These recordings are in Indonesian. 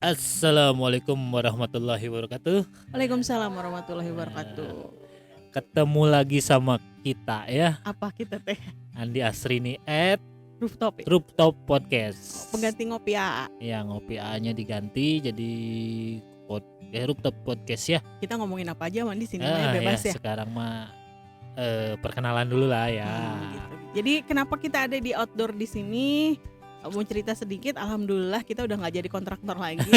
Assalamualaikum warahmatullahi wabarakatuh. Waalaikumsalam warahmatullahi wabarakatuh. Ketemu lagi sama kita ya, Apa kita teh? Andi Asrini at Rooftop ya? Rooftop Podcast. Pengganti ngopi AA. Ya, ngopi A-nya diganti jadi Rooftop Podcast ya. Kita ngomongin apa aja man di sini mah bebas ya. Sekarang mah perkenalan dulu lah ya. Gitu. Jadi kenapa kita ada di outdoor di sini? Mau cerita sedikit, alhamdulillah kita udah nggak jadi kontraktor lagi.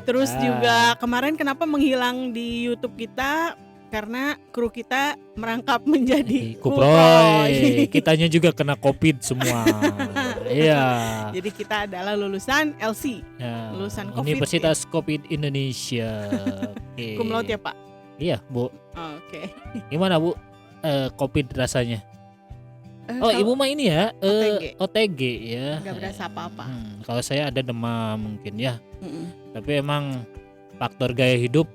Terus juga kemarin kenapa menghilang di YouTube kita? Karena kru kita merangkap menjadi Kuproy. Kitanya juga kena COVID semua. Iya. Jadi kita adalah lulusan LC, Ya, lulusan COVID. Universitas COVID Indonesia. Oke. Cum laude ya Pak? Iya Bu. Oke. Gimana Bu? COVID rasanya? Oh Kalau ibu mah ini ya OTG ya. nggak berasa apa-apa. Kalau saya ada demam mungkin ya. Mm-mm. Tapi emang faktor gaya hidup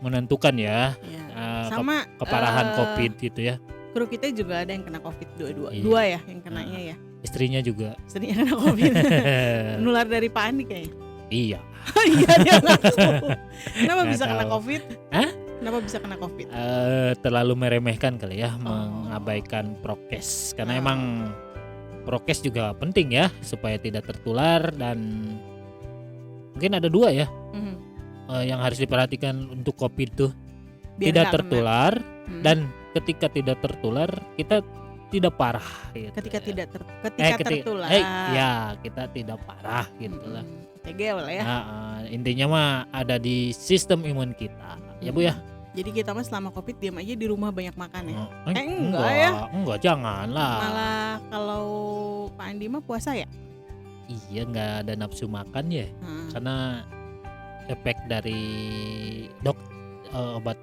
menentukan ya. Ya. Sama keparahan COVID gitu ya. Kru kita juga ada yang kena COVID dua Iya. dua ya yang kenanya ya. Istrinya juga. Sering kena COVID. Nular dari Pak Andi kayaknya. Iya. Iya dia ngaku. Kenapa Nggak bisa kena tahu. COVID? Hah? Kenapa bisa kena COVID? Terlalu meremehkan kali ya, mengabaikan prokes. Karena emang prokes juga penting ya supaya tidak tertular, dan mungkin ada dua ya Mhm. yang harus diperhatikan untuk COVID tuh. Biar Tidak nggak tertular kena. dan ketika tidak tertular kita tidak parah gitu. ketika ya. tidak tertular. Ya kita tidak parah gitu lah. Tegel ya. Intinya mah ada di sistem imun kita ya Bu ya. Jadi kita mah selama COVID diam aja di rumah banyak makan ya. Enggak ya. Enggak, jangan lah. Malah kalau Pak Andi mah puasa ya. Iya, nggak ada nafsu makan ya, karena efek dari obat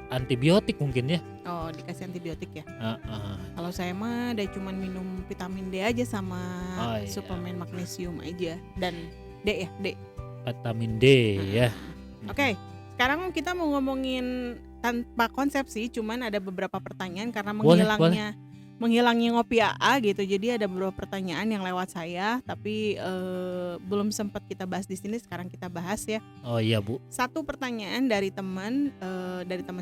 antibiotik mungkin ya. Oh, dikasih antibiotik ya. Heeh. Kalau saya mah ada cuman minum vitamin D aja sama iya. suplemen magnesium aja dan D ya, D. Vitamin D ya. Oke, sekarang kita mau ngomongin tanpa konsep sih, cuman ada beberapa pertanyaan karena Boleh, menghilangnya ngopi AA gitu. Jadi ada beberapa pertanyaan yang lewat saya, tapi belum sempat kita bahas di sini. Sekarang kita bahas ya. Oh iya Bu. Satu pertanyaan dari teman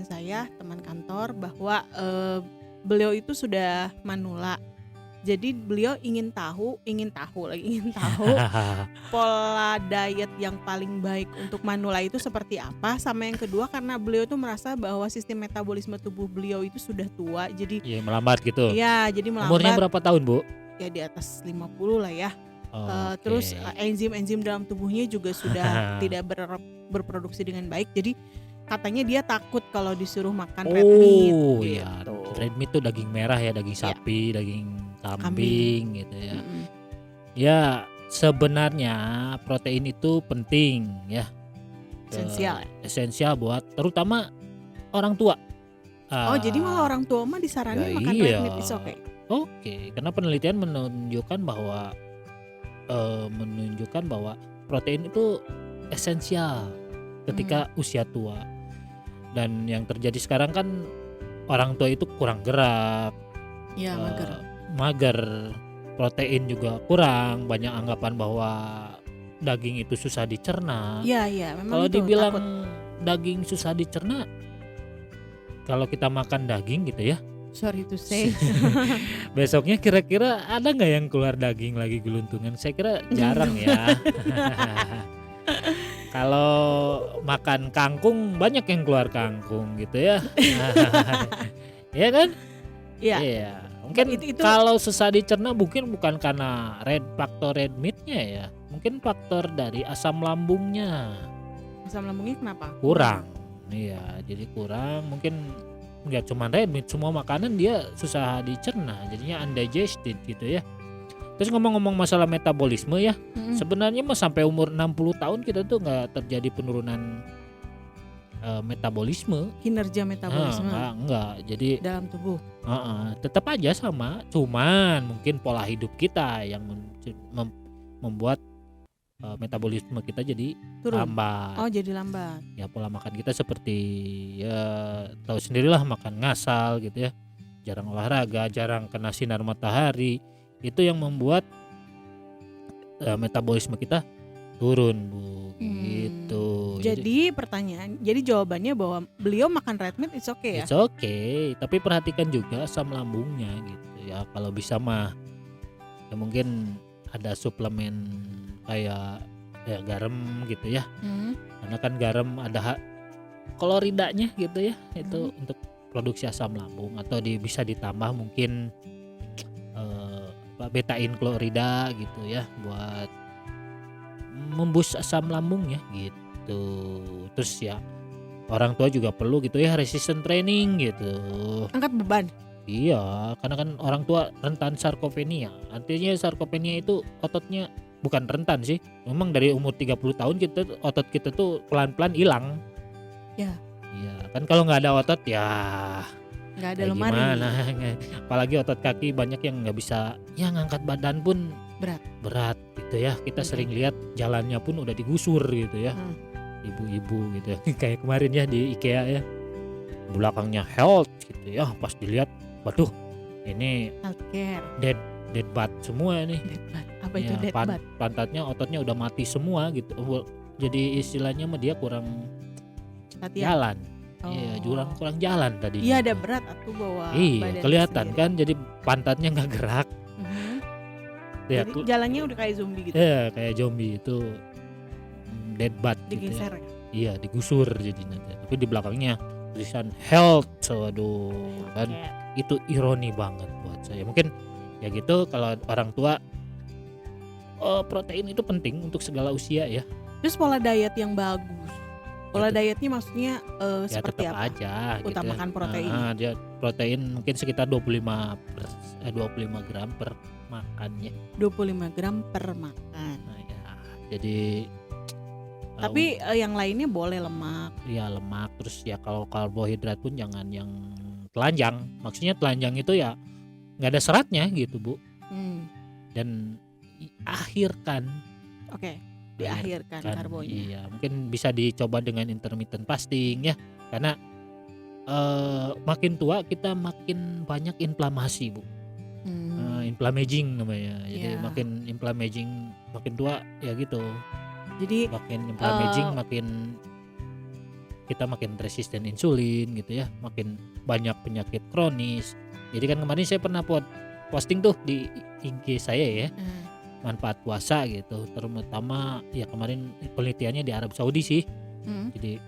saya, teman kantor, bahwa beliau itu sudah manula. Jadi beliau ingin tahu pola diet yang paling baik untuk manula itu seperti apa. Sama yang kedua, karena beliau tuh merasa bahwa sistem metabolisme tubuh beliau itu sudah tua. Jadi Iya, melambat gitu. ya, jadi melambat. Umurnya berapa tahun Bu? Ya di atas 50 lah ya. Oke. Terus enzim-enzim dalam tubuhnya juga sudah tidak berproduksi dengan baik. Jadi katanya dia takut kalau disuruh makan red meat Iya. gitu. Red meat tuh daging merah ya, daging sapi, daging kambing gitu ya. Mm-mm. Ya, sebenarnya protein itu penting ya. Esensial ya? Esensial buat terutama orang tua. Jadi malah orang tua mah disaranin ya makan iya. red meat is okay. Oke, karena penelitian menunjukkan bahwa protein itu esensial ketika usia tua. Dan yang terjadi sekarang kan orang tua itu kurang gerak, Iya, mager, protein juga kurang, banyak anggapan bahwa daging itu susah dicerna. Iya, memang Kalau itu dibilang takut. daging susah dicerna, kalau kita makan daging gitu ya, Sorry to say. besoknya kira-kira ada nggak yang keluar daging lagi geluntungan? Saya kira jarang ya. Kalau makan kangkung banyak yang keluar kangkung gitu ya. Iya kan? Iya. Iya. Mungkin Itu kalau susah dicerna mungkin bukan karena faktor red meatnya ya. Mungkin faktor dari asam lambungnya asam lambungnya kenapa? kurang. Iya, jadi kurang. Mungkin nggak cuma red meat, semua makanan dia susah dicerna, jadinya undigested gitu ya. Terus ngomong-ngomong masalah metabolisme ya, sebenarnya mah sampai umur 60 tahun kita tuh nggak terjadi penurunan metabolisme. Kinerja metabolisme Enggak. Jadi dalam tubuh. tetap aja sama, cuman mungkin pola hidup kita yang membuat metabolisme kita jadi Turun. lambat. Oh, jadi lambat. Ya pola makan kita seperti ya tahu sendirilah, makan ngasal gitu ya, jarang olahraga, jarang kena sinar matahari, itu yang membuat metabolisme kita turun Bu Hmm. gitu. Jadi pertanyaan, jadi jawabannya bahwa beliau makan red meat it's okay ya? it's okay, tapi perhatikan juga asam lambungnya gitu ya. Kalau bisa mah ya mungkin ada suplemen kayak ya garam gitu ya. Hmm. Karena kan garam ada kloridanya gitu ya. Itu untuk produksi asam lambung atau bisa ditambah mungkin betain klorida gitu ya buat memboost asam lambungnya gitu. Terus ya orang tua juga perlu gitu ya resistance training gitu. Angkat beban. Iya, karena kan orang tua rentan sarkopenia. Artinya sarkopenia itu ototnya bukan rentan sih. Memang dari umur 30 tahun otot kita tuh pelan-pelan hilang. Ya. Iya, kan kalau nggak ada otot ya Nggak ada kayak lemari. gimana. Apalagi otot kaki banyak yang nggak bisa, ya ngangkat badan pun berat gitu ya. Kita sering lihat jalannya pun udah digusur gitu ya. Ibu-ibu gitu ya. Kayak kemarin ya di IKEA ya. Belakangnya health gitu ya. Pas dilihat, waduh, ini Healthcare. dead butt semua nih. Dead butt. Apa itu Ya, dead butt? pantatnya, ototnya udah mati semua gitu. Jadi istilahnya mah dia kurang Latihan. jalan. Iya, kurang jalan tadi. Iya, ada berat atuh bawa Iya, badannya kelihatan sendiri. kan, jadi pantatnya nggak gerak. Ya, Jadi jalannya udah kayak zombie gitu. ya kayak zombie itu dead butt gitu ya. Digeser. Iya, digusur jadi nanti. Tapi di belakangnya tulisan health. Waduh, kan itu ironi banget buat saya. Mungkin ya gitu, kalau orang tua protein itu penting untuk segala usia ya. Terus pola diet yang bagus. Pola dietnya maksudnya Ya seperti tetap apa? aja Utamakan gitu ya. protein. Dia protein mungkin sekitar 25 gram per makannya. 25 gram per makan. Nah, ya, jadi Tapi yang lainnya boleh lemak. ya lemak, terus ya kalau karbohidrat pun jangan yang telanjang. Maksudnya telanjang itu ya nggak ada seratnya gitu Bu. Dan akhirkan. Oke, diakhirkan karbonya. Iya, mungkin bisa dicoba dengan intermittent fasting ya. Karena makin tua kita makin banyak inflamasi Bu. Inflammaging namanya. Jadi makin inflammaging, makin tua ya gitu. Jadi makin inflammaging, kita makin resisten insulin gitu ya, makin banyak penyakit kronis. Jadi kan kemarin saya pernah posting tuh di IG saya ya, manfaat puasa gitu, terutama ya kemarin penelitiannya di Arab Saudi sih. Jadi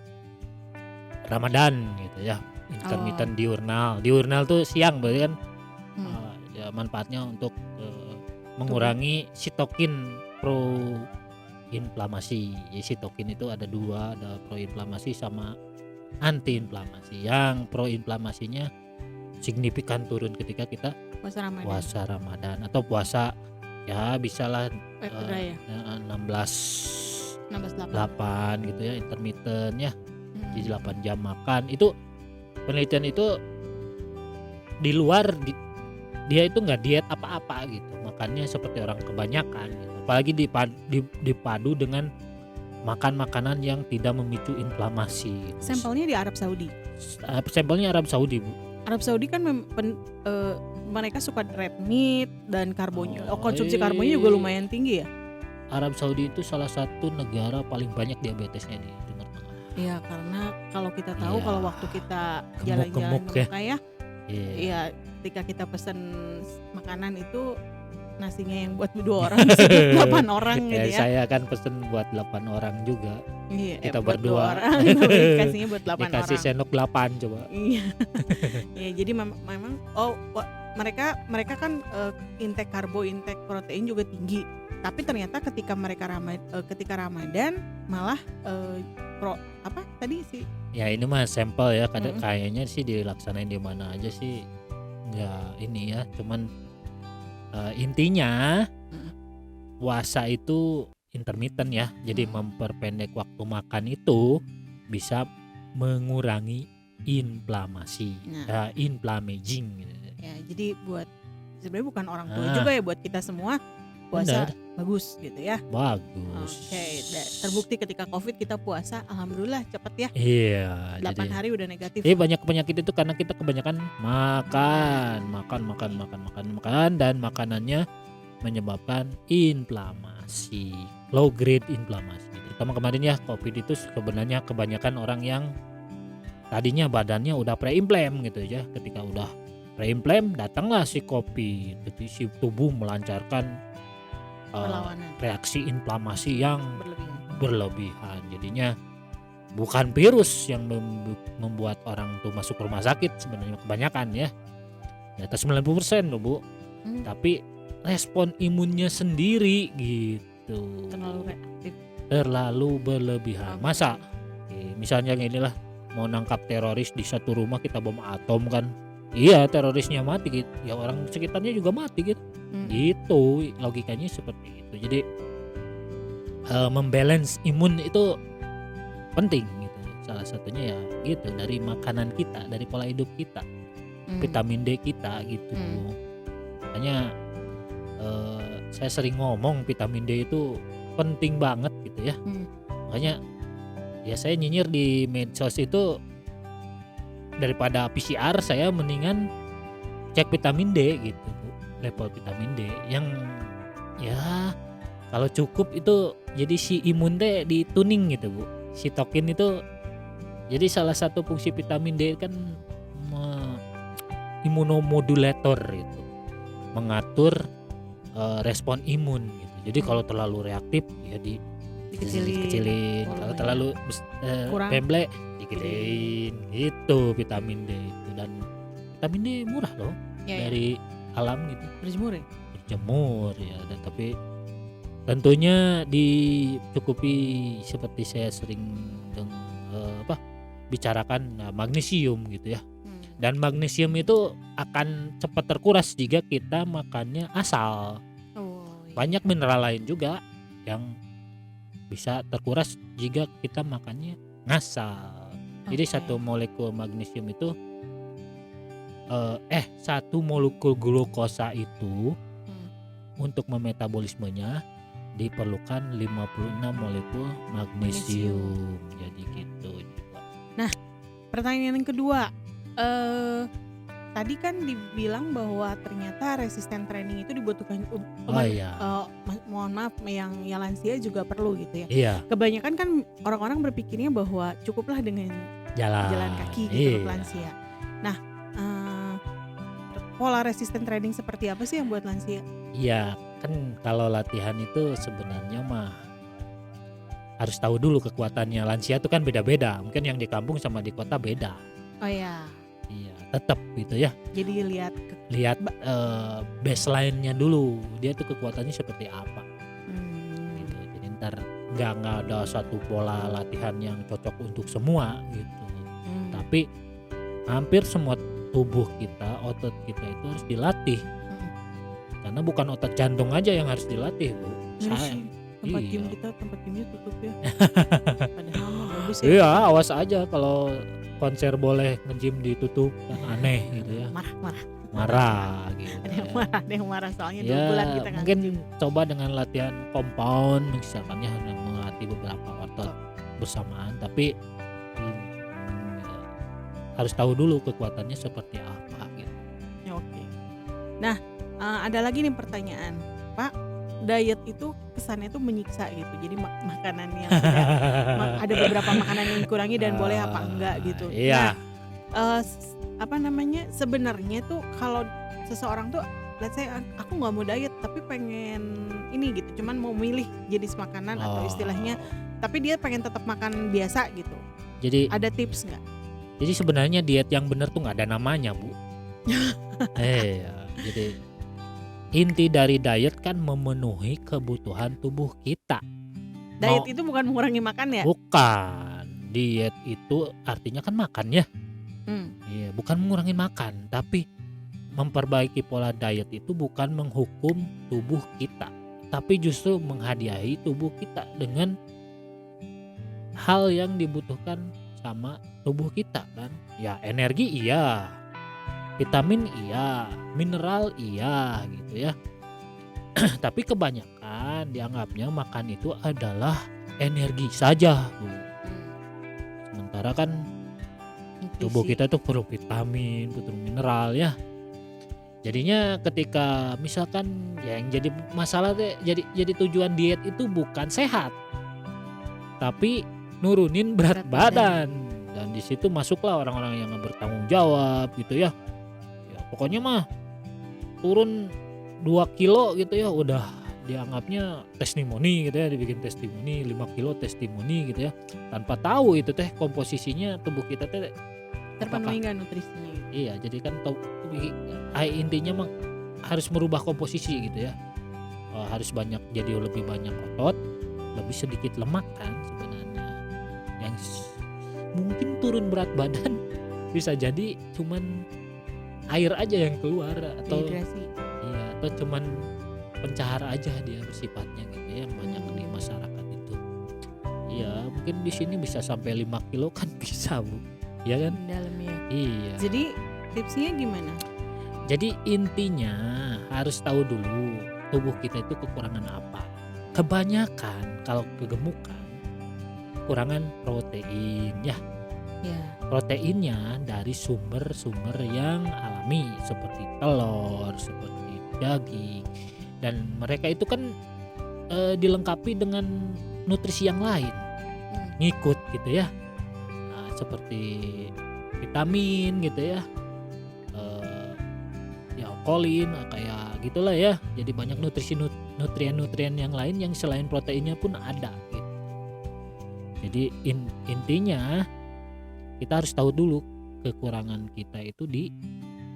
Ramadan gitu ya, intermittent diurnal tuh siang berarti kan. Ya manfaatnya untuk mengurangi sitokin proinflamasi. Jadi sitokin itu ada dua, ada proinflamasi sama antiinflamasi. Yang proinflamasinya signifikan turun ketika kita puasa Ramadan atau puasa ya bisalah 16-8 gitu ya, intermittent ya. Jadi 8 jam makan. Itu penelitian itu di luar dia itu nggak diet apa-apa gitu, makannya seperti orang kebanyakan gitu. Apalagi dipadu dengan makan makanan yang tidak memicu inflamasi. Sampelnya di Arab Saudi. Sampelnya Arab Saudi Bu. Arab Saudi kan mereka suka red meat dan karbonnya. Konsumsi karbonnya juga lumayan tinggi ya. Arab Saudi itu salah satu negara paling banyak diabetesnya di Timur Tengah. Iya, karena kalau kita tahu kalau waktu kita Gemuk-gemuk jalan-jalan ya, ketika kita pesen makanan itu nasinya yang buat 2 orang bisa buat 8 orang gitu ya. Saya kan pesen buat 8 orang juga. Iya, kita buat berdua 2 orang dikasihnya buat 8 orang. Dikasih sendok 8 coba. Iya. Ya, jadi memang mereka kan intake karbo, intake protein juga tinggi. Tapi ternyata ketika Ramadan malah tadi sih. Ya ini mah sampel ya, kayaknya sih dilaksanain di mana aja sih. Ya ini ya, cuman intinya puasa itu intermittent ya. Jadi memperpendek waktu makan itu bisa mengurangi inflamasi, inflammaging gitu. Ya, jadi sebenarnya bukan orang tua juga ya, buat kita semua puasa bagus gitu ya. Bagus. Oke, terbukti ketika Covid kita puasa, alhamdulillah cepet ya. Iya. 8 hari udah negatif. Banyak penyakit itu karena kita kebanyakan makan dan makanannya menyebabkan inflamasi. low grade inflamasi. Terutama kemarin ya COVID itu sebenarnya kebanyakan orang yang tadinya badannya udah pre-inflam gitu ya. Ketika udah pre-inflam datanglah si COVID. Jadi si tubuh melancarkan Perlawanan reaksi inflamasi yang berlebihan. berlebihan. Jadinya bukan virus yang membuat orang tuh masuk rumah sakit sebenarnya kebanyakan ya. Di atas 90% loh Bu. Tapi respon imunnya sendiri gitu. Terlalu reaktif. Terlalu berlebihan. Oke. Masa misalnya inilah mau nangkap teroris di satu rumah kita bom atom kan. Iya, terorisnya mati gitu. Ya orang sekitarnya juga mati gitu. Gitu logikanya seperti itu. Jadi membalance imun itu penting gitu. Salah satunya ya gitu dari makanan kita, dari pola hidup kita, vitamin D kita gitu. Makanya saya sering ngomong vitamin D itu penting banget gitu ya. Makanya ya saya nyinyir di medsos itu daripada PCR saya mendingan cek vitamin D gitu Bu. Level vitamin D yang ya kalau cukup itu jadi si imun teh di tuning gitu Bu. Sitokin itu jadi salah satu fungsi vitamin D kan imunomodulator itu mengatur respon imun gitu. Jadi kalau terlalu reaktif ya dikecilin. Kalau terlalu pemble digedein gitu vitamin D itu. Dan vitamin D murah loh dari alam gitu. Berjemur ya? Berjemur ya. Dan tapi tentunya dicukupi seperti saya sering bicarakan magnesium gitu ya. Dan magnesium itu akan cepat terkuras jika kita makannya asal. Banyak mineral lain juga yang bisa terkuras jika kita makannya ngasal. Jadi satu molekul magnesium itu satu molekul glukosa itu untuk memetabolismenya diperlukan 56 molekul magnesium. Jadi gitu juga. Nah, pertanyaan yang kedua, tadi kan dibilang bahwa ternyata resisten training itu dibutuhkan mohon maaf yang lansia juga perlu gitu ya. Iya. Kebanyakan kan orang-orang berpikirnya bahwa cukuplah dengan jalan kaki gitu untuk lansia. Nah, pola resisten training seperti apa sih yang buat lansia? Iya, kan kalau latihan itu sebenarnya mah harus tahu dulu kekuatannya. Lansia itu kan beda-beda. Mungkin yang di kampung sama di kota beda. Oh ya. Iya, tetap gitu ya. Jadi lihat baseline-nya dulu. Dia tuh kekuatannya seperti apa. Gitu. Jadi ntar nggak ada satu pola latihan yang cocok untuk semua gitu. Tapi hampir semua tubuh kita, otot kita itu harus dilatih. Karena bukan otot jantung aja yang harus dilatih, Bu. Tempat gym kita, tempat gymnya tutup ya. Padahal mah bagus ya. Iya, awas aja kalau konser boleh nge-gym ditutup kan aneh gitu ya. Marah gitu. Ada yang marah soalnya 2 bulan kita nggak mungkin nge-gym. coba dengan latihan compound misalkan ya, yang melatih beberapa otot bersamaan, tapi harus tahu dulu kekuatannya seperti apa gitu. Oke. Nah, ada lagi nih pertanyaan, Pak. Diet itu kesannya tuh menyiksa gitu. Jadi makanan yang ada beberapa makanan yang dikurangi dan boleh apa enggak gitu. Iya. Nah, sebenarnya tuh kalau seseorang tuh, let's say aku nggak mau diet tapi pengen ini gitu, cuman mau milih jenis makanan atau istilahnya, tapi dia pengen tetap makan biasa gitu. Jadi ada tips nggak? Jadi sebenarnya diet yang benar tuh nggak ada namanya, Bu. Jadi inti dari diet kan memenuhi kebutuhan tubuh kita. Diet itu bukan mengurangi makan ya? Bukan. Diet itu artinya kan makan ya. Iya, bukan mengurangi makan, tapi memperbaiki pola diet itu bukan menghukum tubuh kita, tapi justru menghadiahi tubuh kita dengan hal yang dibutuhkan sama tubuh kita kan. Ya energi iya, vitamin iya, mineral iya gitu ya. Tapi kebanyakan dianggapnya makan itu adalah energi saja, Bu. Sementara kan tubuh kita tuh perlu vitamin, perlu mineral ya. Jadinya ketika misalkan ya yang jadi masalah teh jadi tujuan diet itu bukan sehat, tapi nurunin berat badan. Dan di situ masuklah orang-orang yang bertanggung jawab gitu ya. Ya pokoknya mah turun 2 kilo gitu ya udah dianggapnya testimoni gitu ya, dibikin testimoni 5 kilo testimoni gitu ya, tanpa tahu itu teh komposisinya tubuh kita teh Terpenuhi nggak nutrisinya gitu. iya. Jadi kan intinya mah harus merubah komposisi gitu ya. Harus jadi lebih banyak otot, lebih sedikit lemak kan sebenarnya. Yang mungkin turun berat badan bisa jadi cuman air aja yang keluar atau Dehidrasi. iya, atau cuman pencahar aja dia bersifatnya gitu ya, yang banyak di masyarakat itu. Iya, mungkin di sini bisa sampai 5 kilo kan bisa, Bu. Ya kan? Dalamnya. Iya. Jadi tipsnya gimana? Jadi intinya harus tahu dulu tubuh kita itu kekurangan apa. Kebanyakan kalau kegemukan kekurangan protein ya. Ya. Proteinnya dari sumber-sumber yang alami seperti telur, seperti daging, dan mereka itu kan dilengkapi dengan nutrisi yang lain ngikut gitu ya. Nah, seperti vitamin gitu ya, ya kolin kayak gitulah ya. Jadi banyak nutrien-nutrien yang lain yang selain proteinnya pun ada gitu. Jadi intinya kita harus tahu dulu kekurangan kita itu di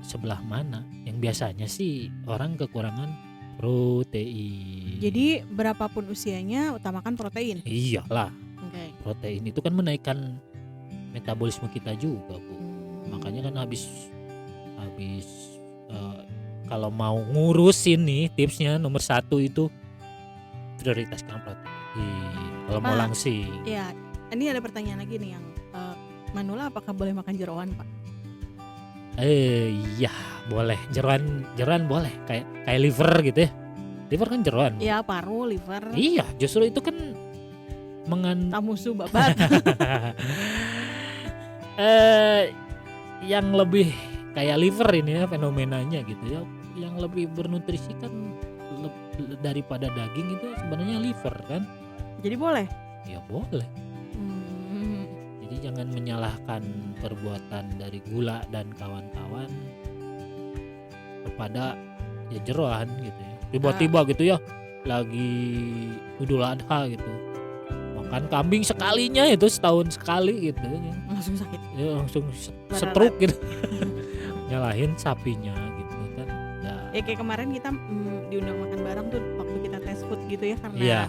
sebelah mana. Yang biasanya sih orang kekurangan protein. Jadi berapapun usianya utamakan protein. Iyalah, Oke. protein itu kan menaikkan metabolisme kita juga, Bu. Makanya kan habis kalau mau ngurusin nih tipsnya nomor 1 itu prioritaskan protein. Kalau mau Pak, langsing. Ya, ini ada pertanyaan lagi nih yang Manula apakah boleh makan jeroan, Pak? Iya boleh, jeroan boleh, kayak liver gitu ya. Liver kan jeroan. Ya, paru, liver. Iya, justru itu kan Tamusu babat. yang lebih kayak liver ini ya fenomenanya gitu ya. Yang lebih bernutrisi kan daripada daging itu sebenarnya liver kan. Jadi boleh? Ya boleh. Jadi jangan menyalahkan perbuatan dari gula dan kawan-kawan kepada ya jeroan gitu ya. Tiba-tiba gitu ya lagi Idul Adha gitu, makan kambing sekalinya itu setahun sekali gitu ya. Langsung sakit. Ya langsung stroke gitu. Nyalahin sapinya gitu kan. Ya kayak kemarin kita diundang makan bareng tuh waktu kita tes food gitu ya, karena Iya.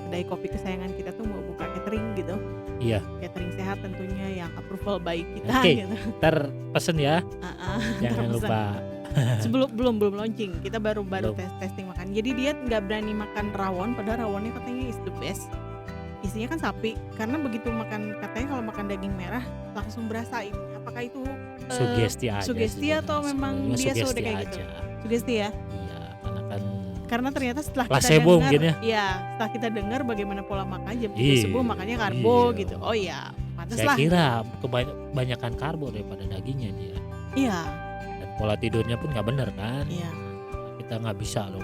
kedai kopi kesayangan kita tuh mau buka catering gitu. Iya. Catering sehat tentunya yang approval baik kita Oke. gitu. Ntar pesen ya. Jangan Terpesan. lupa. Sebelum belum launching, kita baru Belum. testing makan. Jadi dia nggak berani makan rawon, padahal rawonnya katanya is the best. Isinya kan sapi, karena begitu makan, katanya kalau makan daging merah langsung berasa ini. Apakah itu Sugesti aja. sugesti atau sebenarnya. memang Sebenarnya dia sugesti sudah kayak aja. gitu? Sugesti ya. Iya, Karena ternyata setelah kita placebo dengar, mungkin ya. Iya, setelah kita dengar bagaimana pola makan jam 3 Iya, subuh makannya karbo iya. gitu. Oh iya, pantas Saya lah. kira kebanyakan karbo daripada dagingnya dia. Iya, Dan pola tidurnya pun nggak bener kan. iya. Kita nggak bisa dong.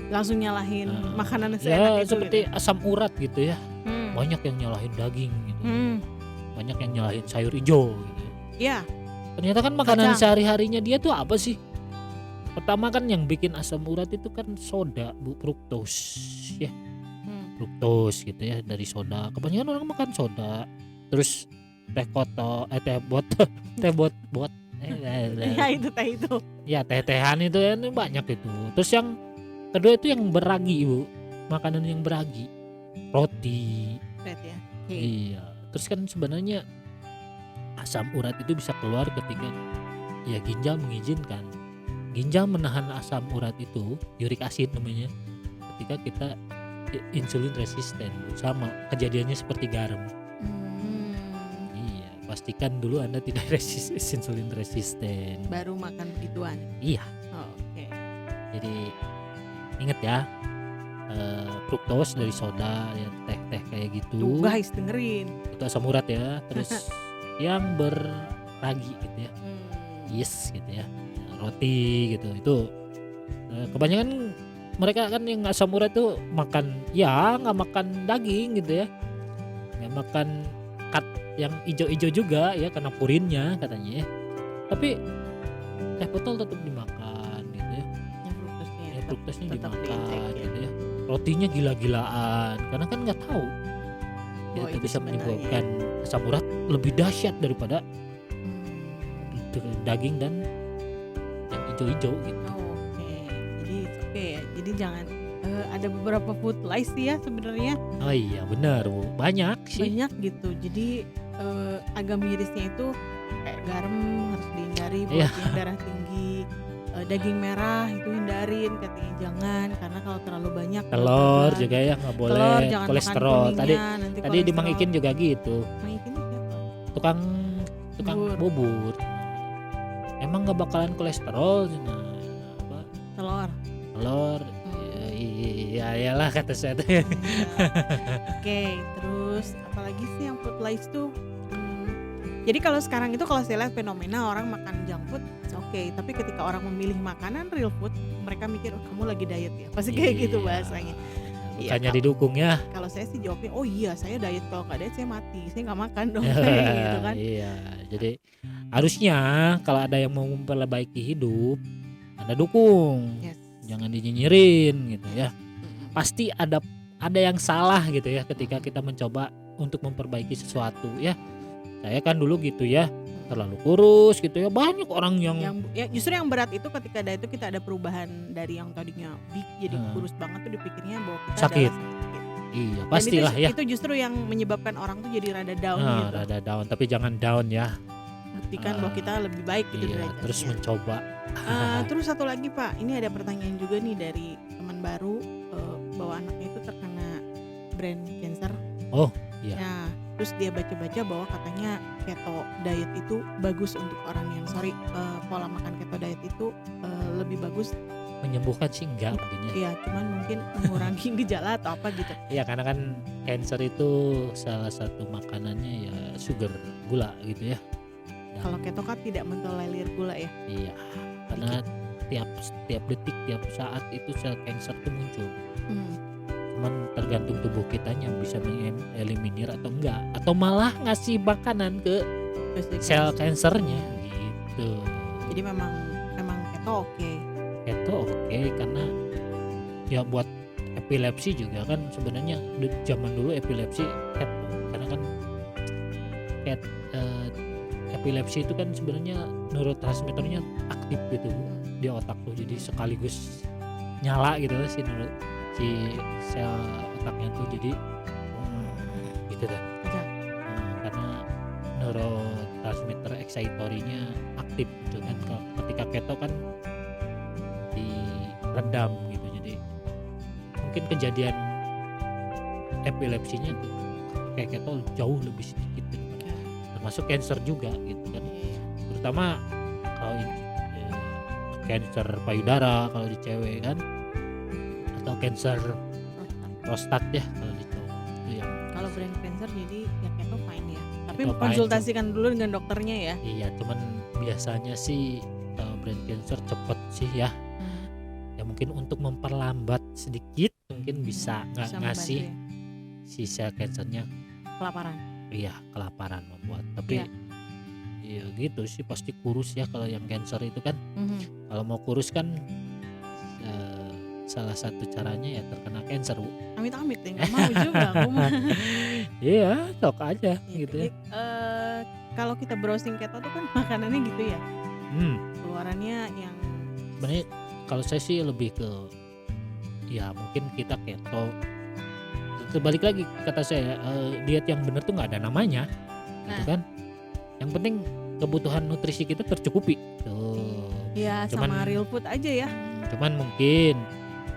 Langsung nyalahin makanan Ya seenak itu seperti gitu. asam urat gitu ya. Hmm. Banyak yang nyalahin daging gitu. Hmm. Banyak yang nyalahin sayur hijau gitu. Iya, Ternyata kan makanan Kacang. sehari-harinya dia tuh apa sih? Pertama kan yang bikin asam urat itu kan soda, Bu, fruktos ya. Fruktos gitu ya, dari soda. Kebanyakan orang makan soda. Terus teh bot. Iya itu teh itu. Ya teh-tehan itu ya banyak itu. Terus yang kedua itu yang beragi, Bu. Makanan yang beragi. Roti. Red ya. Iya. Terus kan sebenarnya asam urat itu bisa keluar ketika ya ginjal mengizinkan. Ginjal menahan asam urat itu, uric acid namanya, ketika kita insulin resisten. Sama kejadiannya seperti garam. Iya, pastikan dulu Anda tidak insulin resisten. Baru makan begituan. Iya. Oh, oke. Jadi ingat ya, fruktos dari soda, ya teh-teh kayak gitu. Tuh guys dengerin. Itu asam urat ya. Terus yang beragi gitu ya. yes gitu ya, roti gitu. Itu kebanyakan mereka kan yang asam urat tuh makan ya nggak makan daging gitu ya, nggak makan kat yang ijo-ijo juga ya karena purinnya katanya ya. Tapi teh botol tetap dimakan gitu ya. Yang Fruktosnya tetap dimakan di-intake ya. gitu ya. Rotinya gila-gilaan karena kan nggak tahu Oh, itu itu bisa sebenarnya. menyebabkan asam urat lebih dahsyat daripada daging dan yang ijo-ijo gitu. Oke, jadi oke ya. Jadi jangan ada beberapa food lies sih ya sebenarnya Oh iya benar Bu, banyak sih. banyak gitu. Jadi agak mirisnya itu kayak garam harus dihindari buat Iya. yang darah tinggi. Daging merah itu hindarin katanya jangan karena kalau terlalu banyak Telur berat. juga ya nggak boleh, Telur jangan kolesterol. makan Tadi kuningnya, nanti tadi di Mang kolesterol. Ikin juga gitu. Mang Ikin itu siapa? Tukang Bubur. bubur. Emang nggak bakalan kolesterol nah, apa Telur. telur ya, iya iyalah kata saya tuh. Iya. Oke, terus apalagi sih yang food lies tuh? Jadi kalau sekarang itu kalau saya lihat fenomena orang makan junk food, oke. Tapi ketika orang memilih makanan real food, mereka mikir oh, kamu lagi diet ya. Pasti kayak gitu Iya. bahasanya. Iya, Bukannya didukung ya. Kalau saya sih jawabnya, oh iya saya diet, kalau nggak diet saya mati, saya nggak makan dong kayak gitu kan. Iya, jadi harusnya kalau ada yang mau memperbaiki hidup, Anda dukung. Yes. Jangan dinyinyirin gitu ya. Pasti ada yang salah gitu ya ketika kita mencoba untuk memperbaiki sesuatu ya. Saya kan dulu gitu ya, terlalu kurus gitu ya. Banyak orang yang Ya justru yang berat itu ketika diet itu kita ada perubahan dari yang tadinya big jadi Hmm. kurus banget tuh dipikirnya bahwa kita Sakit. adalah sakit. iya Dan pastilah itu, ya. itu justru yang menyebabkan orang tuh jadi rada down Nah, gitu. rada down tapi jangan down ya. Buktikan bahwa kita lebih baik gitu Iya, derajatnya. terus mencoba. Terus satu lagi Pak, ini ada pertanyaan juga nih dari teman baru bahwa anaknya itu terkena brain cancer. Oh, iya. Nah, terus dia baca-baca bahwa katanya keto diet itu bagus untuk orang yang pola makan keto diet itu lebih bagus. Menyembuhkan sih enggak mungkin ya. Ya, cuman mungkin mengurangi gejala atau apa gitu. Iya karena kan cancer itu salah satu makanannya ya sugar, gula gitu ya. Dan Kalau keto kan tidak mentolerir gula ya. iya, karena tiap detik, tiap saat itu sel cancer tuh muncul. Cuman tergantung tubuh kitanya bisa mengeliminir atau enggak, atau malah ngasih makanan ke Terus sel cancernya gitu. jadi memang keto oke. Itu oke karena ya buat epilepsi juga kan sebenarnya zaman dulu epilepsi keto karena kan epilepsi itu kan sebenarnya neurotransmitternya aktif gitu di otak tuh, jadi sekaligus nyala gitu si sel otaknya tuh jadi gitu kan. Ya. Karena neurotransmitter excitatory-nya aktif gitu kan. Ketika keto kan diredam gitu, jadi mungkin kejadian epilepsinya tuh kayak keto jauh lebih sedikit daripada termasuk cancer juga gitu kan, terutama kalau cancer payudara kalau di cewek kan, atau cancer prostat ya kalau di cowok itu yang Kalau brain cancer jadi ya keto fine ya. Tapi Keto fine, konsultasikan dulu dengan dokternya ya. iya cuman biasanya sih brain cancer cepet sih ya. Ya mungkin untuk memperlambat sedikit mungkin bisa Bisa ngasih membantu ya. si sel cancernya Kelaparan. iya kelaparan membuat, tapi ya gitu sih pasti kurus ya kalau yang cancer itu kan. Kalau mau kurus kan salah satu caranya ya terkena cancer Bu. Amit-amit deh, nggak mau juga aku mah. Iya sok aja gitu ya. Jadi, kalau kita browsing keto tuh kan makanannya gitu ya. Keluarannya yang Sebenarnya kalau saya sih lebih ke ya mungkin kita keto. Balik lagi kata saya diet yang benar tuh nggak ada namanya gitu kan. Yang penting kebutuhan nutrisi kita tercukupi tuh. ya Cuman- sama real food aja ya. Cuman mungkin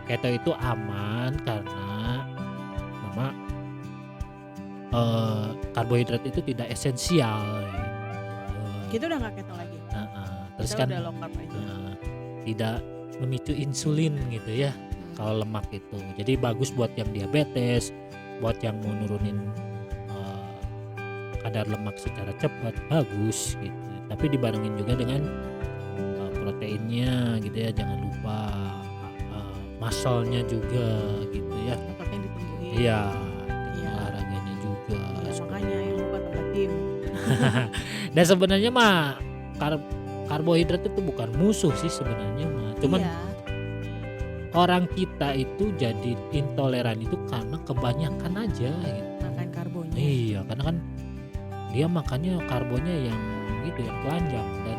keto itu aman karena mama karbohidrat itu tidak esensial gitu. Kita udah nggak keto lagi. Terus Kita kan udah low carb aja. tidak memicu insulin gitu ya kalau lemak itu. Jadi bagus buat yang diabetes, buat yang mau nurunin kadar lemak secara cepat, bagus gitu. Tapi dibarengin juga dengan proteinnya gitu ya, jangan lupa muscle-nya juga gitu ya. Ototnya ditinggiin. Iya, Iya. olahraganya juga. Ya, makanya yang lupa tambah tim. Dan sebenarnya mah karbohidrat itu bukan musuh sih sebenarnya mah. Cuman Iya. orang kita itu jadi intoleran itu karena kebanyakan aja gitu. Makan karbonya. Iya, karena kan dia makannya karbonya yang gitu, yang telanjang. Dan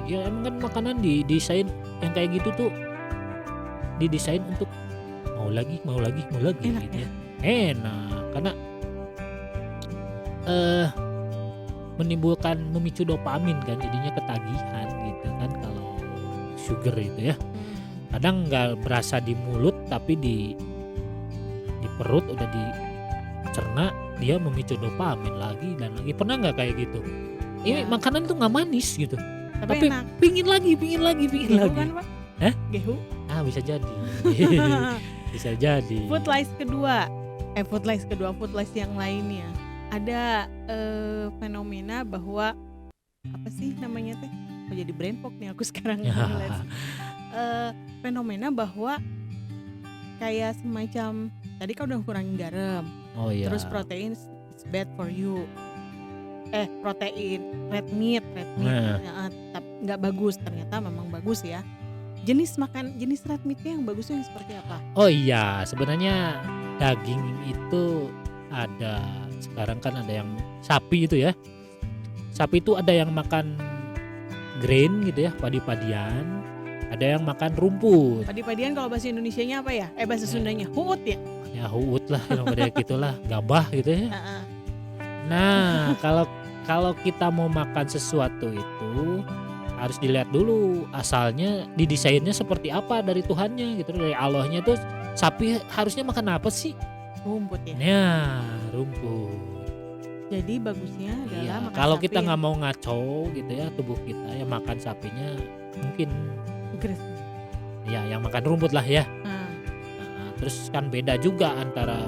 ya emang kan makanan didesain yang kayak gitu tuh didesain untuk mau lagi Enak gitu ya. Enak karena memicu dopamin kan, jadinya ketagihan gitu kan kalau sugar itu ya. Kadang nggak berasa di mulut tapi di perut udah dicerna, dia memicu dopamin lagi dan lagi. Pernah nggak kayak gitu? Ini Ya. makanan tuh nggak manis gitu, Tapi tapi enak. pingin lagi Gehu lagi. kan, Pak? Hah? Gehu. Bisa jadi. Bisa jadi. Food lies kedua. Food lies kedua, food lies yang lainnya. Ada fenomena bahwa apa sih namanya teh? Kok jadi brain fog nih aku sekarang ngeliat. Fenomena bahwa kayak semacam tadi kan udah kurangin garam, Oh iya. terus protein is bad for you. Protein red meat Nah. tapi nggak bagus, ternyata memang bagus ya. Jenis red meatnya yang bagusnya yang seperti apa? Oh iya, sebenarnya daging itu ada, sekarang kan ada yang sapi itu ya. Sapi itu ada yang makan grain gitu ya, padi-padian. Ada yang makan rumput. Padi-padian kalau bahasa Indonesianya apa ya? Bahasa Sundanya huut ya? Ya huut lah, kayak gitulah, gabah gitu ya. Heeh. Nah, kalau kita mau makan sesuatu itu harus dilihat dulu asalnya, didesainnya seperti apa dari Tuhannya gitu, dari Allahnya tuh sapi harusnya makan apa sih? Rumput ya. Ya, rumput. Jadi bagusnya adalah Iya, makan kalau sapi kita nggak mau ngaco gitu ya tubuh kita, ya makan sapinya mungkin gres. ya yang makan rumput lah ya. Nah, Nah, terus kan beda juga antara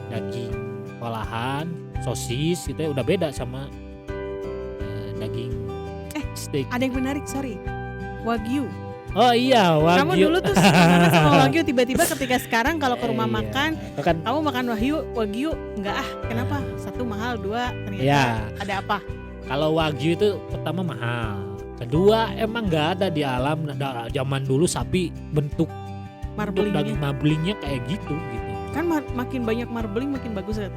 daging olahan, sosis gitu ya, udah beda sama daging steak. ada yang menarik, sorry. Wagyu. Oh iya, Kamu wagyu. dulu tuh senang sama wagyu, tiba-tiba ketika sekarang kalau ke rumah Iya, makan, kan kamu makan wagyu enggak kenapa? Satu mahal, dua ternyata Iya. ada apa? kalau wagyu itu pertama mahal. Kedua emang nggak ada di alam. Zaman dulu sapi bentuk Marblingnya. daging marblingnya kayak gitu. Kan makin banyak marbling makin bagus ya.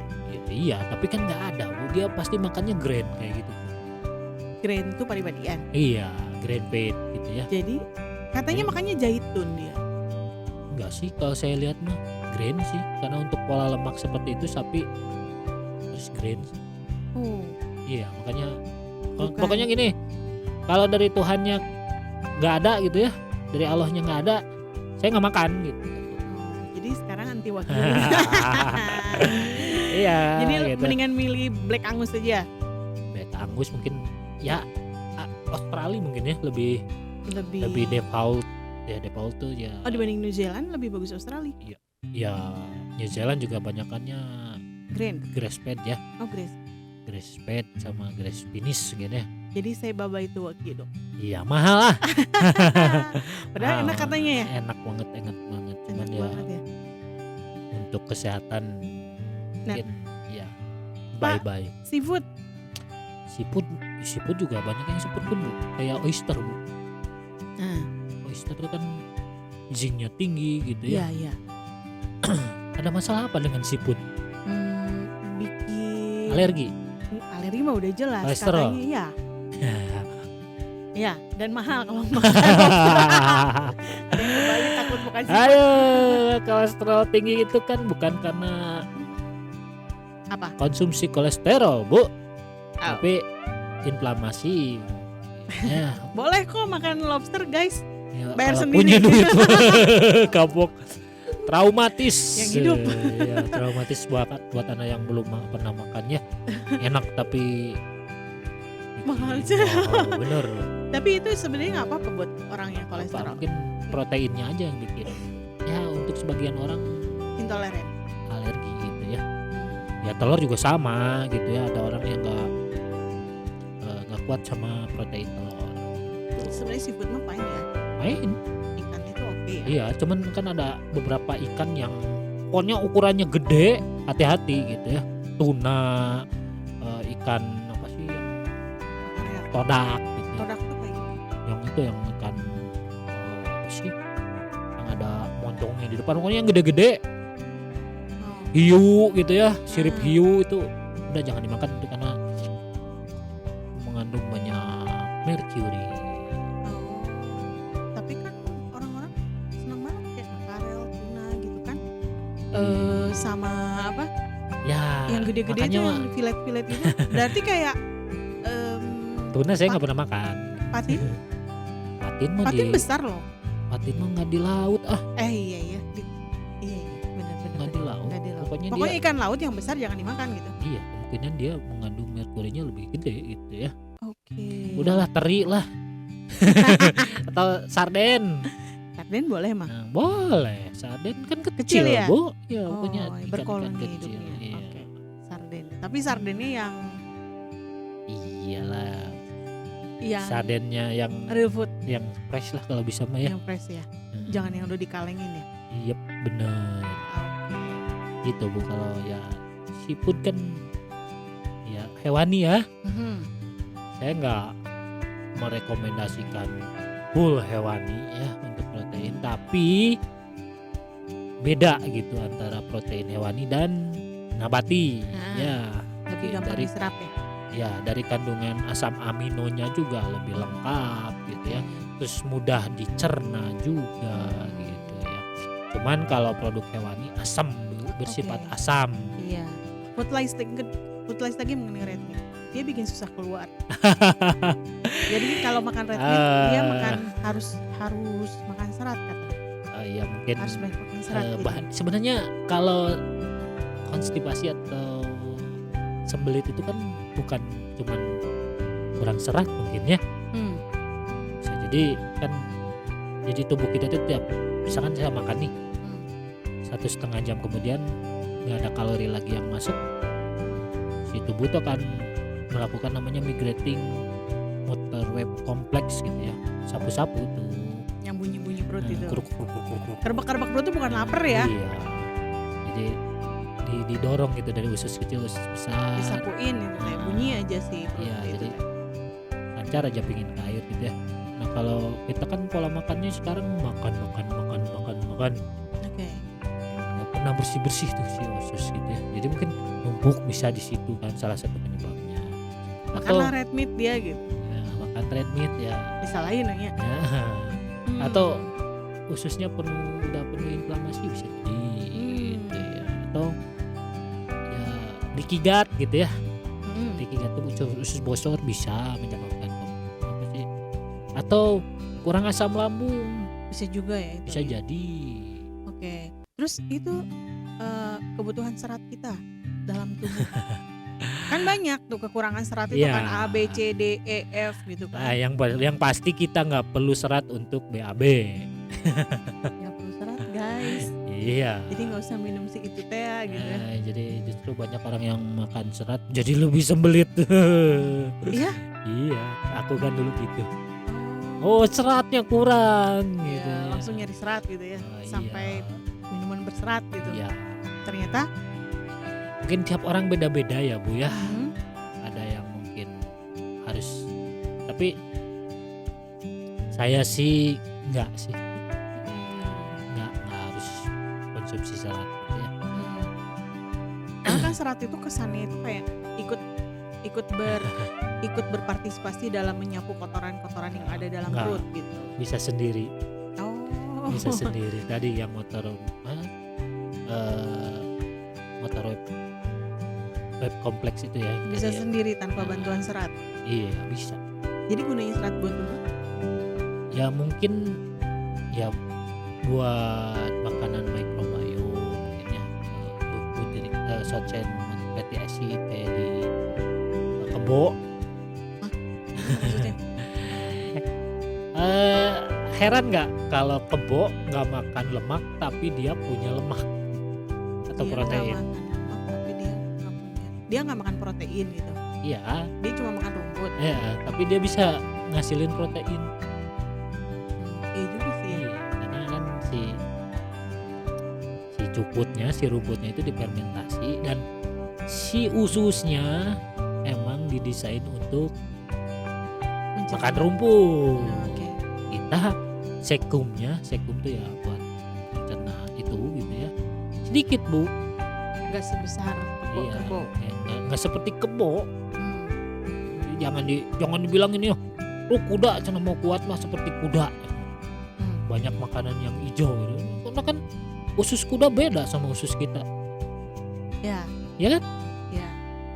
Iya, tapi kan nggak ada. Dia pasti makannya grain kayak gitu. Grain tuh padi-padian. Iya, grain fed gitu ya. Jadi katanya makannya zaitun dia. Enggak sih, kalau saya lihat mah grain sih, karena untuk pola lemak seperti itu sapi terus grain sih. Oh, Iya, makanya Bukan. pokoknya gini, kalau dari Tuhannya nggak ada gitu ya, dari Allahnya nggak ada, saya nggak makan gitu. jadi sekarang anti wagyu. Iya. Jadi gitu. mendingan milih Black Angus aja. Beta Angus mungkin ya, Australia mungkin ya lebih Lebih. default ya, default tuh ya. Oh, dibanding New Zealand lebih bagus Australia. Ya New Zealand juga banyakannya Grain. grass fed ya, Oh, grass. grass fed sama grass finish gitu ya. Jadi saya baba itu wagyu dong. Iya mahal lah. Padahal enak Ah, katanya ya. Enak banget, cuman Enak ya banget ya. untuk kesehatan Nah. mungkin ya Pak. bye. Seafood. Seafood juga banyak yang seafood Bu, kayak oyster Bu. Nah, Oyster itu kan zincnya tinggi gitu iya ya. iya. Ada masalah apa dengan seafood? Bikin Alergi? alergi mah udah jelas Kolesterol? katanya iya. Iya, dan mahal kalau makan. Yang kebalik takut makan seafood. Ayo, kolesterol tinggi itu kan bukan karena Apa? konsumsi kolesterol Bu, tapi inflamasi. Ya, Boleh kok makan lobster, guys. ya Bayar kalau sendiri. punya duit kapok. Traumatis. Yang hidup. Ya, traumatis buat anak yang belum pernah makannya. Enak tapi Mahal bikin mahal, bener. Tapi itu sebenarnya nggak apa-apa buat orang yang kolesterol. Mungkin proteinnya aja yang bikin. Ya untuk sebagian orang Intoleran. alergi gitu ya. Ya telur juga sama gitu ya. Ada orang yang nggak kuat sama protein telur. Sebenarnya seafood mah fine ya. Main. Ikan itu oke ya. Iya, cuman kan ada beberapa ikan yang pokoknya ukurannya gede, hati-hati gitu ya. Tuna, ikan apa sih yang Karet. todak gitu. Todak tuh kayak gitu. Yang itu yang ikan apa sih? Yang ada moncongnya di depan, pokoknya yang gede-gede. Oh. Hiu gitu ya, sirip hiu itu udah jangan dimakan itu karena mengandung banyak merkuri. Oh. Tapi kan orang-orang senang banget kayak makarel, tuna gitu kan. Sama apa? Ya, Yang gede-gede itu makanya yang filet-filet itu. Berarti kayak tuna saya nggak pernah makan. patin. Patin mah Patin di besar loh. patin mah nggak di laut Iya iya. Iya benar-benar. nggak di laut. Nggak di laut. Pokoknya Pokoknya dia ikan laut yang besar jangan dimakan gitu. iya kemungkinan dia mengandung merkurinya lebih gede gitu ya. Oke. Udahlah teri lah. Atau sarden. Sarden boleh mah. Nah, boleh. Sarden kan Kecil kecil ya? Bu. Ya pokoknya Oh, ikan-ikan berkoloni kecil. hidupnya. Iya. Oke. Sarden. Tapi sardennya yang Iyalah. Sardennya yang real food, fresh lah kalau bisa mah ya. yang fresh ya. Hmm. Jangan yang udah dikalengin ya. Iya bener. Gitu Bu, kalau ya seafood kan ya hewani ya. Mhm. Saya nggak merekomendasikan full hewani ya untuk protein, tapi beda gitu antara protein hewani dan nabati. Nah, Ya, Lebih gampang dari diserap ya. ya dari kandungan asam aminonya juga lebih lengkap gitu ya. Terus mudah dicerna juga gitu ya. Cuman kalau produk hewani asam Bu, bersifat Oke. asam. Iya. Food lice lagi mengenai red meat. Dia bikin susah keluar. Jadi kalau makan red meat dia makan harus makan serat katanya. Ya mungkin Harus banyak makan serat. gitu. bahan sebenarnya kalau konstipasi atau sembelit itu kan bukan cuman kurang serat mungkin ya. Hmm. Bisa jadi kan jadi tubuh kita tuh tiap misalkan saya makan nih Hmm. 1,5 jam kemudian nggak ada kalori lagi yang masuk, si tubuh tuh akan melakukan namanya migrating motor web kompleks gitu ya, sapu-sapu tuh. Yang bunyi-bunyi perut Nah, itu. kuruk. Kerbak-kerbak perut itu bukan lapar ya. Iya. Jadi didorong gitu dari usus kecil usus besar. Disapuin gitu kayak bunyi aja sih perut Iya, itu. jadi lancar aja pingin ke air gitu ya. Nah kalau kita kan pola makannya sekarang makan, Oke. nggak pernah bersih tuh si usus gitu ya. Jadi mungkin numpuk bisa di situ kan salah satu penyebabnya. Atau Makanlah red meat dia gitu. ya, makan red meat ya. Disalahin ya. Atau ususnya udah penuh inflamasi bisa jadi gitu ya. Atau ya leaky gut gitu ya. Leaky gut tuh usus bocor bisa menyebabkan apa sih? Atau kurang asam lambung Bisa juga ya itu. bisa jadi. Oke. Terus itu kebutuhan serat kita dalam tubuh. Kan banyak tuh kekurangan serat itu Iya. kan A, B, C, D, E, F gitu Nah, kan. yang pasti kita nggak perlu serat untuk BAB. Nggak perlu serat guys. Iya. Jadi nggak usah minum si itu teh ya, gitu ya. Nah, jadi justru banyak orang yang makan serat jadi lebih sembelit. Iya. Iya, aku kan dulu gitu. Oh, seratnya kurang Ya, gitu. ya. langsung nyari serat gitu ya. Sampai minuman berserat gitu. Iya. Ternyata Mungkin tiap orang beda-beda ya Bu ya. hmm, Ada yang mungkin harus, tapi saya sih enggak sih. Enggak harus konsumsi serat gitu ya. karena kan serat itu kesannya itu kayak ikut berpartisipasi dalam menyapu kotoran-kotoran yang ada dalam Enggak. perut gitu. Bisa sendiri. Oh. Bisa sendiri. Tadi yang motor web kompleks itu ya. Bisa tadi ya. sendiri tanpa bantuan serat. Iya, bisa. Jadi gunanya serat buat tubuh. Ya mungkin ya buat makanan mikrobiom mungkin ya, Sacen fatty acid kayak di kebo. Maksudnya Heran nggak kalau kebo nggak makan lemak tapi dia punya lemak atau dia protein. nggak makan lemak, tapi dia nggak makan protein gitu. Iya, Dia cuma makan rumput. tapi dia bisa ngasilin protein. Iya juga sih ya. Iya, karena kan si si rumputnya itu difermentasi dan si ususnya emang didesain untuk makan rumput. Oke. Kita sekum tuh ya buat cerna itu gitu ya. Sedikit Bu. Gak sebesar kebo. Nggak seperti kebo. Hmm. Jangan dibilang ini kuda cenah mau kuat mah seperti kuda. Hmm. Banyak makanan yang hijau gitu. Karena kan usus kuda beda sama usus kita. Ya. Ya kan? Ya.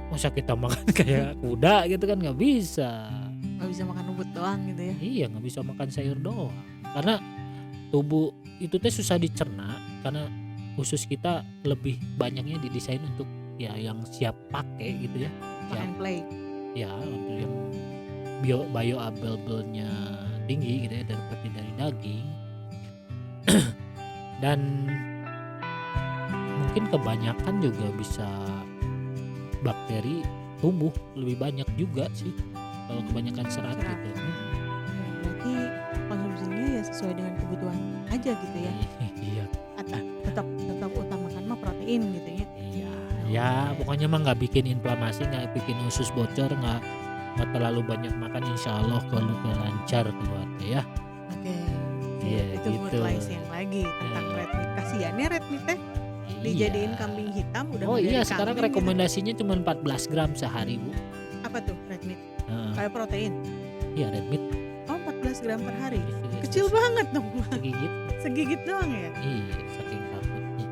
Masa kita makan kayak kuda gitu kan nggak bisa. Gak bisa makan rumput doang gitu ya. Iya, nggak bisa makan sayur doang. Karena tubuh itu teh susah dicerna karena usus kita lebih banyaknya didesain untuk ya yang siap pakai gitu ya. Plug and play. Ya untuk yang bioavailable-nya tinggi gitu ya seperti dari daging. Dan mungkin kebanyakan juga bisa bakteri tumbuh lebih banyak juga sih kalau kebanyakan serat. Serat. Gitu. Berarti konsumsinya ya sesuai dengan kebutuhan aja gitu ya. Iya. Tetap utamakan mah protein gitu ya. Iya, ya pokoknya mah nggak bikin inflamasi, nggak bikin usus bocor, nggak terlalu banyak makan, insya Allah kalau lancar keluarga ya. Oke. Iya, Itu gitu. food lice yang lagi tentang Iya. red meat. Kasiannya red meat teh dijadiin kambing hitam udah Oh iya, menjadi sekarang kambing gitu. rekomendasinya cuma 14 gram sehari Bu. Apa tuh red meat? Heeh. Kayak protein. Iya red meat. Oh 14 gram per hari. Iya, Kecil banget dong. segigit. Segigit doang ya. Iya, saking takutnya.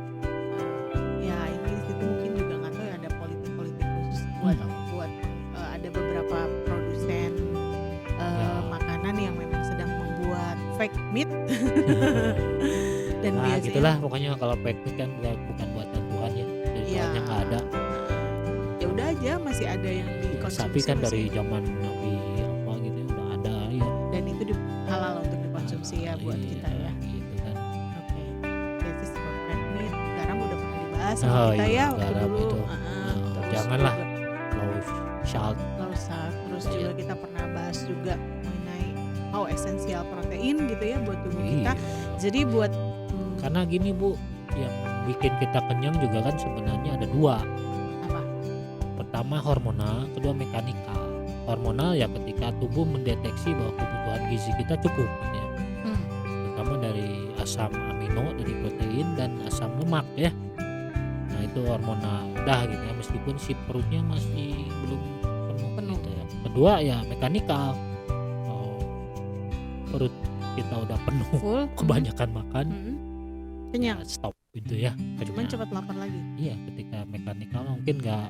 Ya ini di situ mungkin juga nggak tahu ya ada politik khusus buat ada beberapa produsen Ya. makanan yang memang sedang membuat fake meat dan Nah biasanya gitulah pokoknya kalau fake meat kan bukan buatan Tuhan ya. Dari Iya. Tuhannya nggak ada. ya udah aja masih ada yang dikonsumsi Sapi kan masih- dari zaman Nabi apa gitu ya, udah ada ya. dan itu halal untuk dikonsumsi ya buat Iya, kita ya. Gitu kan. Oke, that's is about red meat. Garam udah pernah dibahas sama Oh kita iya, ya waktu garam dulu. itu. Terus Janganlah. juga Low salt. low salt. Terus Iya. juga kita pernah bahas juga mengenai how esensial protein gitu ya buat tubuh kita. Iya. Jadi buat Karena gini Bu, yang bikin kita kenyang juga kan sebenarnya ada dua. apa? Pertama hormonal, kedua mekanikal. Hormonal ya ketika tubuh mendeteksi bahwa kebutuhan gizi kita cukup gitu ya. Terutama dari asam amino dari protein dan asam lemak ya. Nah itu hormonal udah gitu ya, meskipun si perutnya masih belum penuh. Gitu ya. Kedua ya mekanikal. Oh, perut kita udah penuh Full. kebanyakan makan Kenyang. ya stop gitu ya. Cuman kenyang. cepat lapar lagi. Iya, ketika mekanikal mungkin nggak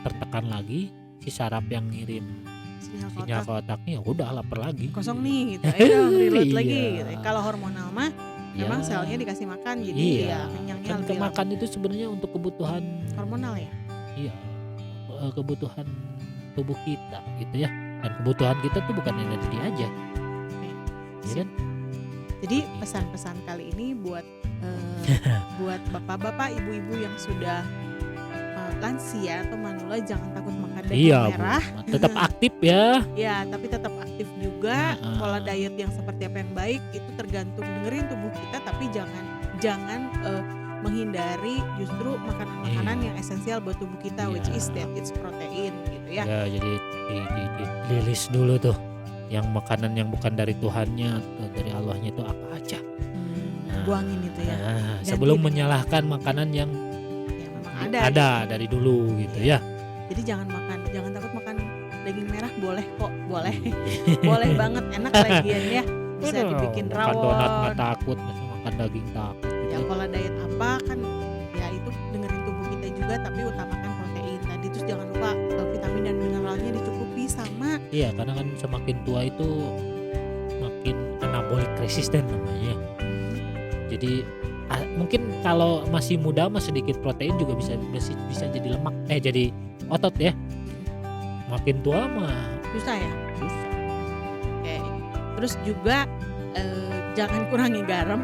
tertekan lagi si saraf yang ngirim Sinyal sinyal otak ke otaknya, ya udah lapar lagi. kosong nih gitu. Ayo dong, reload lagi Iya. gitu. Kalau hormonal mah Ya, memang selnya dikasih makan jadi iya. ya kenyangnya Kan lebih lama. kemakan itu sebenarnya untuk kebutuhan Hormonal ya. iya kebutuhan tubuh kita gitu ya. Dan kebutuhan kita tuh bukan yang ada di aja. Iya kan? Jadi pesan-pesan kali ini buat buat bapak-bapak, ibu-ibu yang sudah lansia atau manula, jangan takut makan daging Iya, Bu. merah. Tetap aktif ya. Ya, tapi tetap aktif juga. Heeh. Pola diet yang seperti apa yang baik itu tergantung dengerin tubuh kita, tapi jangan menghindari justru makanan-makanan Iya. yang esensial buat tubuh kita, Iya. which is that it's protein gitu ya. Ya, jadi dililis dulu tuh yang makanan yang bukan dari Tuhannya atau dari Allahnya itu apa aja. Buangin itu ya. Nah, Ganti sebelum dengan- menyalahkan makanan yang Yang memang ada. dari dulu gitu ya. Jadi jangan takut makan daging merah, boleh kok, boleh. Boleh banget, enak lagian ya. Bisa dibikin Makan donat nggak rawon. takut, masa makan daging takut. Ya Gitu. pola diet apa kan ya itu dengerin tubuh kita juga, tapi utamakan protein tadi. Terus jangan lupa vitamin dan mineralnya dicukupi sama. Iya, karena kan semakin tua itu makin anabolic resisten namanya. Jadi mungkin kalau masih muda mah sedikit protein juga bisa jadi lemak, jadi otot ya. Makin tua mah Susah ya. susah. Oke. Terus juga jangan kurangi garam,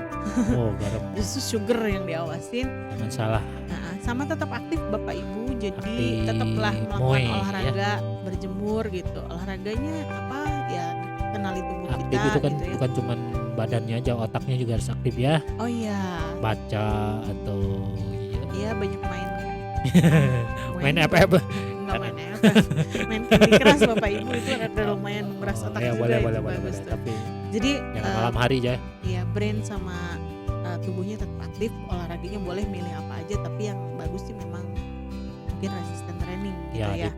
Oh, garam justru sugar yang diawasin. jangan salah. Nah, sama tetap aktif Bapak Ibu, jadi Aktif, tetaplah melakukan moe, olahraga berjemur gitu, olahraganya apa ya, kenali tubuh Aktif kita itu kan gitu ya. bukan cuman badannya aja, otaknya juga harus aktif ya. Oh iya, Baca atau iya banyak main main juga. FF. Enggak main FF, main Candy Crush Bapak Ibu itu ada lumayan menguras otak Ya, juga, boleh, itu boleh, bagus boleh. tuh. Tapi Jadi jangan malam hari aja. ya brain sama tubuhnya tetap aktif, olahraganya boleh milih apa aja, tapi yang bagus sih memang mungkin resistance training gitu ya.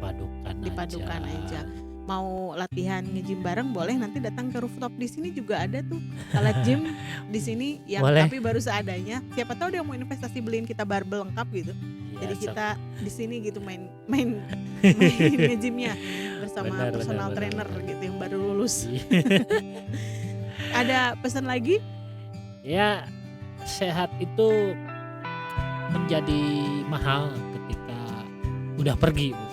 Dipadukan aja. Mau latihan nge-gym bareng boleh, nanti datang ke rooftop di sini juga ada tuh alat gym di sini yang Boleh. tapi baru seadanya. Siapa tahu dia mau investasi beliin kita barbel lengkap gitu. Ya, Jadi kita di sini gitu main nge-gymnya bersama personal trainer gitu yang baru lulus. Ada pesan lagi? Ya, sehat itu menjadi mahal ketika udah pergi, Bu.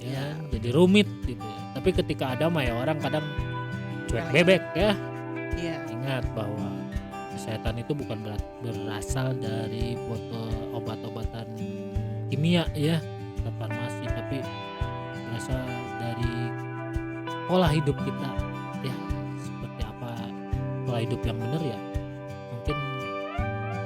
Ya, jadi rumit gitu ya. Tapi ketika ada mah ya orang kadang cuek bebek ya. Iya. Ingat bahwa kesehatan itu bukan berasal dari botol obat-obatan kimia ya, atau farmasi, tapi berasal dari pola hidup kita ya. Seperti apa pola hidup yang benar ya, mungkin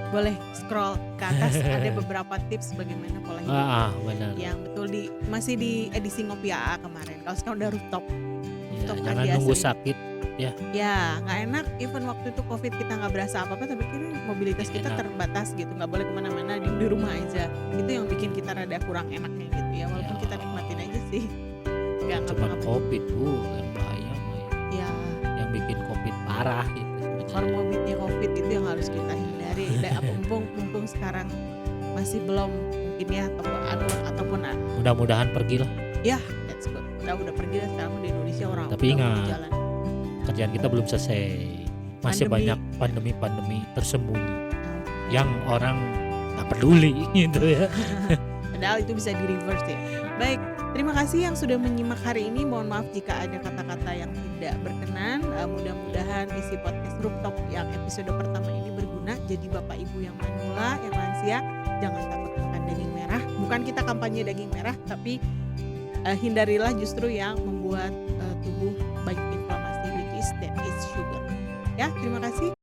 boleh scroll ke atas ada beberapa tips bagaimana pola hidup benar. yang betul masih di edisi Ngopi AA kemarin. Kalau sekarang udah rooftop Ya, kan jangan di nunggu asli. sakit. Ya nggak enak, even waktu itu COVID kita nggak berasa apa-apa, tapi kan mobilitas kita Enak. terbatas gitu, nggak boleh kemana-mana, di rumah aja. Itu yang bikin kita rada kurang enaknya gitu ya, walaupun Ya. kita nikmatin aja sih, nggak Cuma ngapa-ngapain. COVID yang bahaya mah ya. Ya Yang bikin COVID parah gitu sebenarnya. komorbidnya COVID itu yang harus kita hindari. Mumpung sekarang masih belum mungkin ya, ataupun Mudah-mudahan pergilah. ya that's good. Udah pergi dan sekarang di Indonesia orang Tapi udah ingat, mulai jalan. Kerjaan kita belum selesai. Masih Pandemi. banyak pandemi-pandemi tersembunyi yang orang nggak peduli gitu ya. Padahal itu bisa di reverse ya. Baik, terima kasih yang sudah menyimak hari ini. Mohon maaf jika ada kata-kata yang tidak berkenan. Mudah-mudahan isi podcast Rooftop yang episode pertama ini berguna. Jadi Bapak Ibu yang manula, yang lansia, jangan takut makan daging merah. Bukan kita kampanye daging merah, tapi hindarilah justru yang membuat tubuh banyak inflamasi, which is that is sugar. Ya, terima kasih.